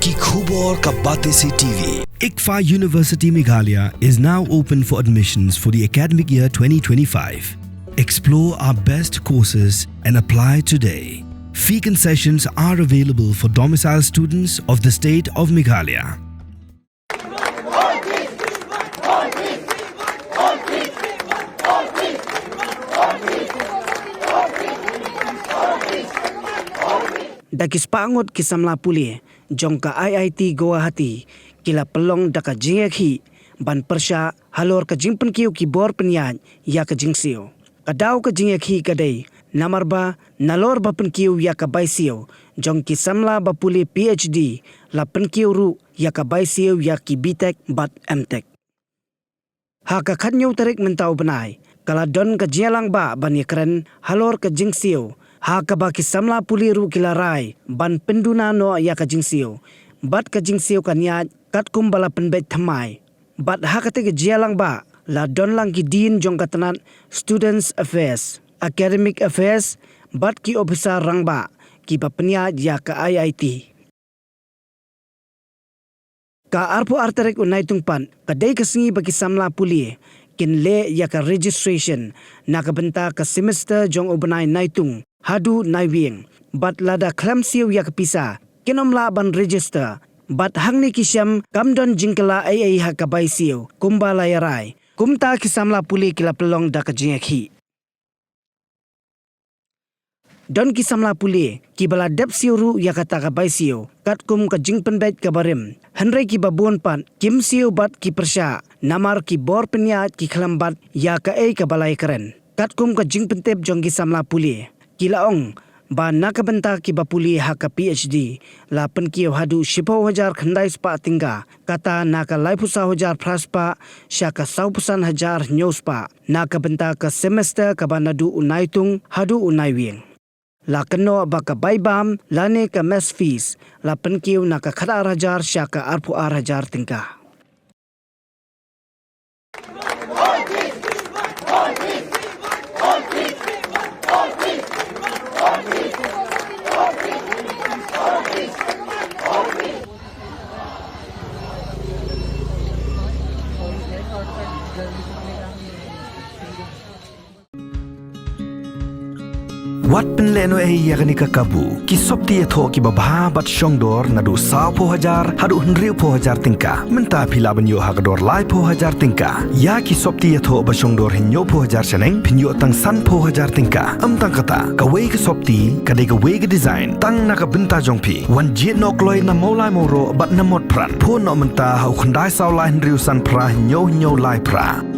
ki khubor ka Bate Se TV. ICFA University Meghalaya is now open for admissions for the academic year 2025. Explore our best courses and apply today. Fee concessions are available for domicile students of the state of Meghalaya. Dakis pangot kisamla puli jongka IIT Guwahati kila pelong daka jingekhi ban persya halor ka jingpen kiu ki bor penyaj ya ka jingsio kadau ka jingekhi kadai namarba nalor ba pen kiu ya ka baisio jong ki samla ba puli PhD la pen kiu ru ya ka baisio ya ki BTech bat MTech ha ka khanyo tarik mentau benai kala don ka jelang ba ban yakren halor ka jingsio ha ka ba ki samla puli ru kila rai ban penduna no ya ka jingsio bat ka jingsio kan ya kat kum bala penbet thamai bat ha ka te jelang ba la don lang ki din jong katanan Students Affairs Academic Affairs bat ki officer rang ba ki ba penya ya ka IIT ka arpo arterek unai tungpan kadai kasingi bagi samla puli kin le ya ka registration na ka benta ka semester jong ubenai naitung hadu naiwing bat lada klamsiu ya ka pisa kinomla ban register bat hangni kisyam kamdon jingkala ai ha ka baisiu kumbala yarai kumta kisamla puli kila pelong da ka jingekhi don kisamla puli kibala depsiu ru ya kata ka baisiu kat kum ka jingpen bet ka barim hanrei ki babon pan kimsiu bat ki persya namar ki bor penyat ki khalambat ya ka ka balai keren kat kum ka jingpen tep jong kisamla puli kilaong ba nakabenta ki bapuli haka PhD la pen ki hadu 10,000 khandai spa tingga kata naka laipusa hojar praspa syaka 100,000 nyospa nakabenta ka semester ka banadu unaitung hadu unaiwing la keno ba ka baibam lane ka mes fees la pen ki naka khada rajar syaka arpu rajar tingga Wat penleno yakni kakabu ki sopti etho ki babha bat shongdor nadu 100,000 hadu 100,000 tingka menta phila banyo hakdor lai 100,000 tingka ya ki sopti etho ba shongdor hinyo 100,000 seneng pinyo tang san 100,000 tingka amtang kata ka wei ka sopti ka de ka wei ka design tang na ka benta jongpi wan jit nok loi na molai moro bat na mot pran pho no menta hau khandai saw lai 100,000 pra hinyo lai pra